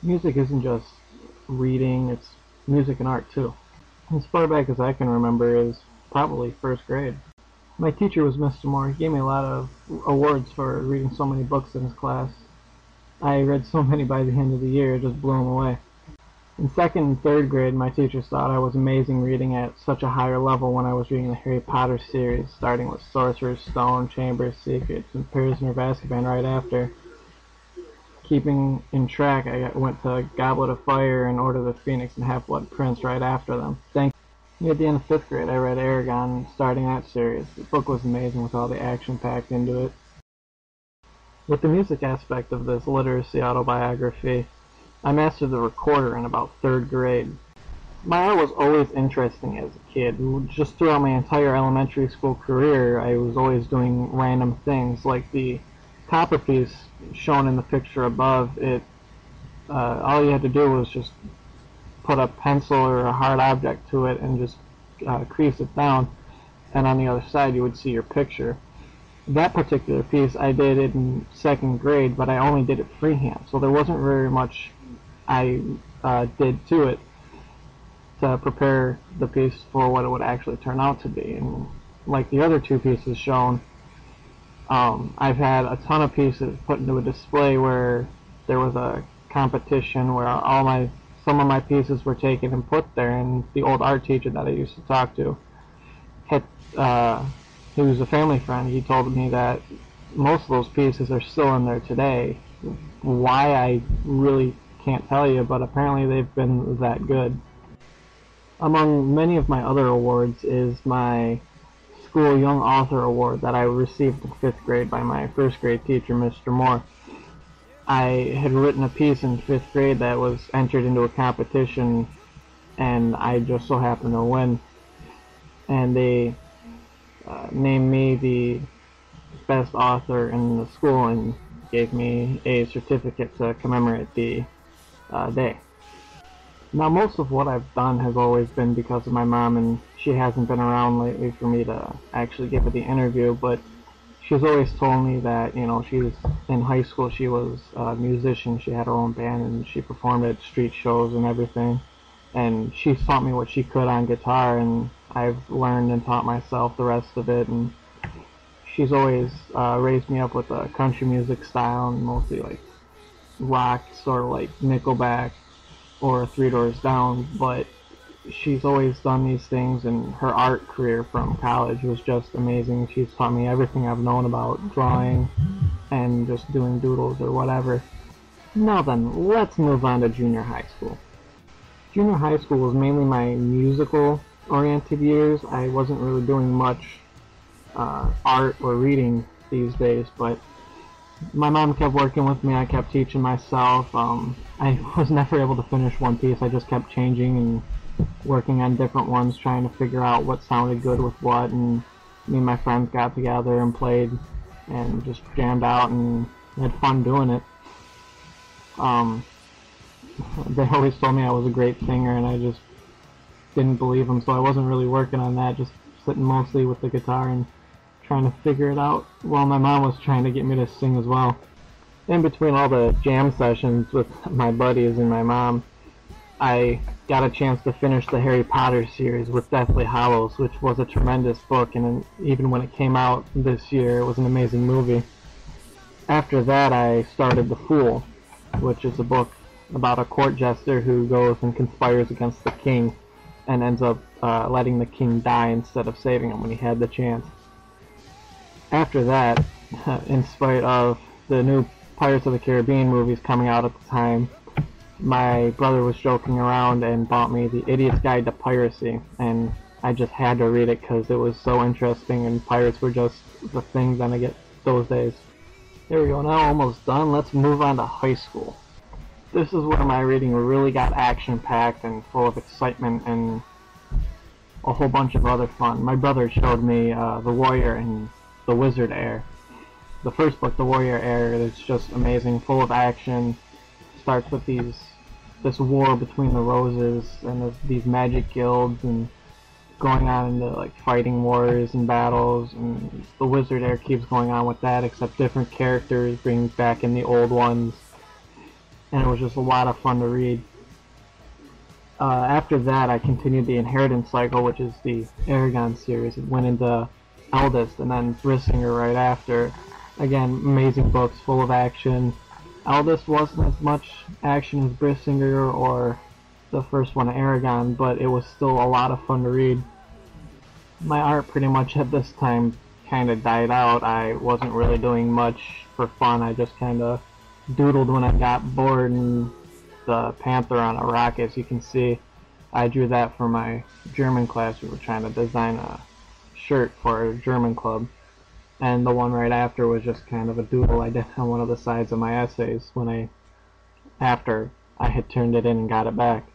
Music isn't just reading, it's music and art too. As far back as I can remember is probably first grade. My teacher was Mr. Moore. He gave me a lot of awards for reading so many books in his class. I read so many by the end of the year, it just blew him away. In second and third grade, my teachers thought I was amazing reading at such a higher level when I was reading the Harry Potter series, starting with Sorcerer's Stone, Chamber of Secrets, and Prisoner of Azkaban right after. Keeping in track, I went to Goblet of Fire and Order of the Phoenix and Half-Blood Prince right after them. Near the end of 5th grade, I read Aragon, starting that series. The book was amazing with all the action packed into it. With the music aspect of this literacy autobiography, I mastered the recorder in about 3rd grade. My art was always interesting as a kid. Just throughout my entire elementary school career, I was always doing random things, like the copper piece shown in the picture above. All you had to do was just put a pencil or a hard object to it and just crease it down, and on the other side you would see your picture. That particular piece I did it in 2nd grade, but I only did it freehand, so there wasn't very much I did to it to prepare the piece for what it would actually turn out to be. And like the other 2 pieces shown, I've had a ton of pieces put into a display where there was a competition where some of my pieces were taken and put there, and the old art teacher that I used to talk to he was a family friend. He told me that most of those pieces are still in there today. Why, I really can't tell you, but apparently they've been that good. Among many of my other awards is my school Young Author Award that I received in 5th grade by my 1st grade teacher, Mr. Moore. I had written a piece in 5th grade that was entered into a competition, and I just so happened to win. And they named me the best author in the school and gave me a certificate to commemorate the day. Now, most of what I've done has always been because of my mom, and she hasn't been around lately for me to actually give her the interview, but she's always told me that, she's in high school, she was a musician, she had her own band, and she performed at street shows and everything. And she's taught me what she could on guitar, and I've learned and taught myself the rest of it. And she's always raised me up with a country music style, and mostly like rock, sort of like Nickelback or Three Doors Down. But she's always done these things, and her art career from college was just amazing. She's taught me everything I've known about drawing and just doing doodles or whatever. Now then, let's move on to junior high school. Junior high school was mainly my musical-oriented years. I wasn't really doing much art or reading these days, but my mom kept working with me. I kept teaching myself. I was never able to finish one piece. I just kept changing and working on different ones, trying to figure out what sounded good with what, and me and my friends got together and played and just jammed out and had fun doing it. They always told me I was a great singer, and I just didn't believe them, so I wasn't really working on that, just sitting mostly with the guitar and trying to figure it out while my mom was trying to get me to sing as well. In between all the jam sessions with my buddies and my mom, I got a chance to finish the Harry Potter series with Deathly Hallows, which was a tremendous book, and even when it came out this year, it was an amazing movie. After that, I started The Fool, which is a book about a court jester who goes and conspires against the king and ends up letting the king die instead of saving him when he had the chance. After that, in spite of the new Pirates of the Caribbean movies coming out at the time, my brother was joking around and bought me The Idiot's Guide to Piracy, and I just had to read it because it was so interesting, and pirates were just the things that I get those days. There we go, now almost done. Let's move on to high school. This is where my reading really got action-packed and full of excitement and a whole bunch of other fun. My brother showed me The Warrior and The Wizard Heir. The first book, The Warrior Heir, is just amazing, full of action. Starts with this war between the roses and these magic guilds and going on into like fighting wars and battles, and The Wizard Heir keeps going on with that, except different characters, brings back in the old ones. and it was just a lot of fun to read. After that, I continued the Inheritance cycle, which is the Aragon series. It went into Eldest and then Brissinger right after. Again, amazing books, full of action. Eldest wasn't as much action as Brissinger or the first one, Aragon, but it was still a lot of fun to read. My art pretty much at this time kind of died out. I wasn't really doing much for fun. I just kind of doodled when I got bored, and the panther on a rock, as you can see, I drew that for my German class. We were trying to design a shirt for a German club, and the one right after was just kind of a doodle I did on one of the sides of my essays after I had turned it in and got it back.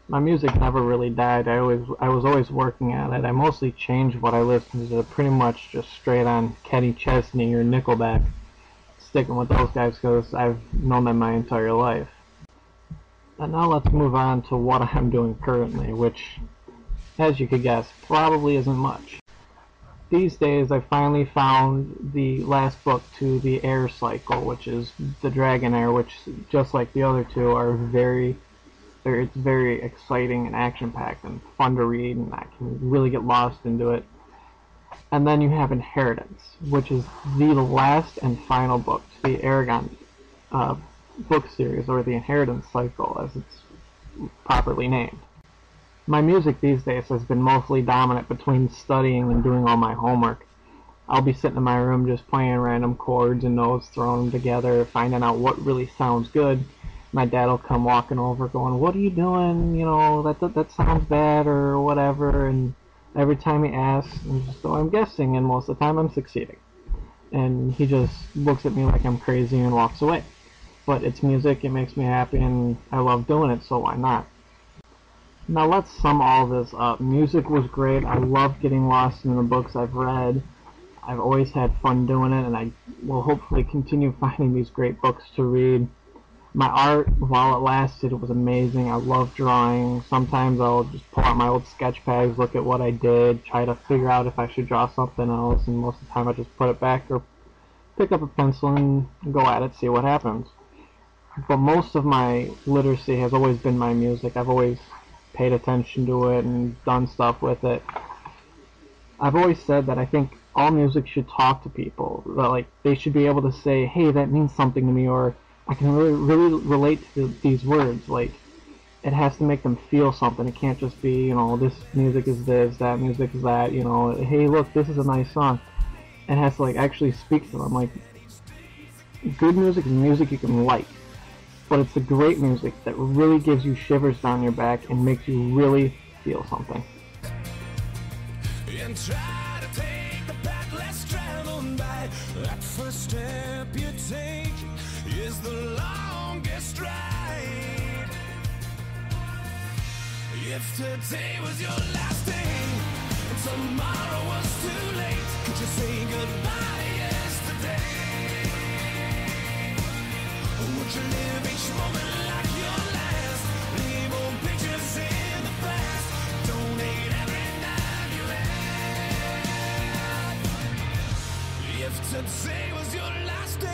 My music never really died. I was always working on it. I mostly changed what I listened to pretty much just straight on Kenny Chesney or Nickelback, sticking with those guys because I've known them my entire life. And now let's move on to what I'm doing currently, which, as you could guess, probably isn't much. These days I finally found the last book to the Air cycle, which is the Dragon Air, which, just like the other two, it's very exciting and action-packed and fun to read, and I can really get lost into it. And then you have Inheritance, which is the last and final book to the Aragon book series, or the Inheritance cycle, as it's properly named. My music these days has been mostly dominant between studying and doing all my homework. I'll be sitting in my room just playing random chords and notes, throwing them together, finding out what really sounds good. My dad will come walking over going, "What are you doing? You know, that sounds bad," or whatever. And every time he asks, I'm guessing, and most of the time I'm succeeding. And he just looks at me like I'm crazy and walks away. But it's music, it makes me happy, and I love doing it, so why not? Now let's sum all this up. Music was great. I love getting lost in the books I've read. I've always had fun doing it, and I will hopefully continue finding these great books to read. My art, while it lasted, it was amazing. I love drawing. Sometimes I'll just pull out my old sketch pads, look at what I did, try to figure out if I should draw something else, and most of the time I just put it back or pick up a pencil and go at it, see what happens. But most of my literacy has always been my music. I've always paid attention to it and done stuff with it. I've always said that I think all music should talk to people. That, like, they should be able to say, "Hey, that means something to me," or "I can really relate to these words." Like, it has to make them feel something. It can't just be, you know, this music is this, that music is that, you know, "Hey, look, this is a nice song." It has to, like, actually speak to them. Like, good music is music you can like, but it's the great music that really gives you shivers down your back and makes you really feel something. And try to take the path less traveled by. That first step you take is the longest ride. If today was your last day and tomorrow was too late, could you say goodbye to yesterday? Or would you live each moment like your last? Leave old pictures in the past. Donate every night you had. If today was your last day.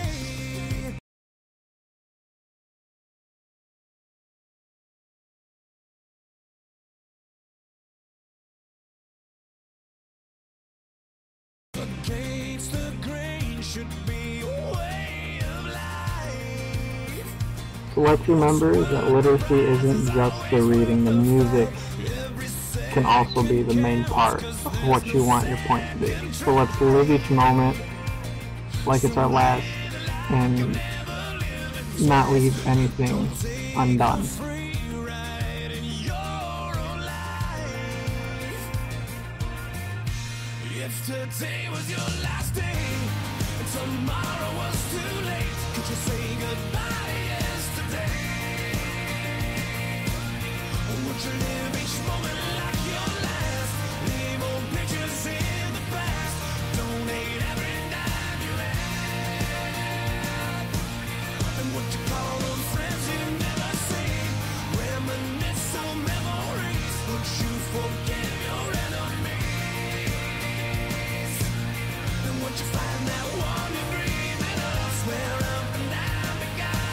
Against the grain should be a way of life. So let's remember that literacy isn't just the reading. The music can also be the main part of what you want your point to be. So let's live each moment like it's our last and not leave anything undone. If today was your last day and tomorrow was too late, could you say goodbye to yesterday? Or would you live each moment like your last? Leave old pictures in the past. Donate every dime you had. And would you call those friends you've never seen? Reminisce on memories. Would you forgive your enemies? Would you find that one you're dreaming of? Swear up and down to God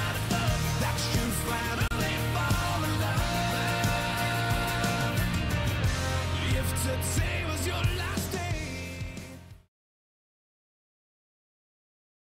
say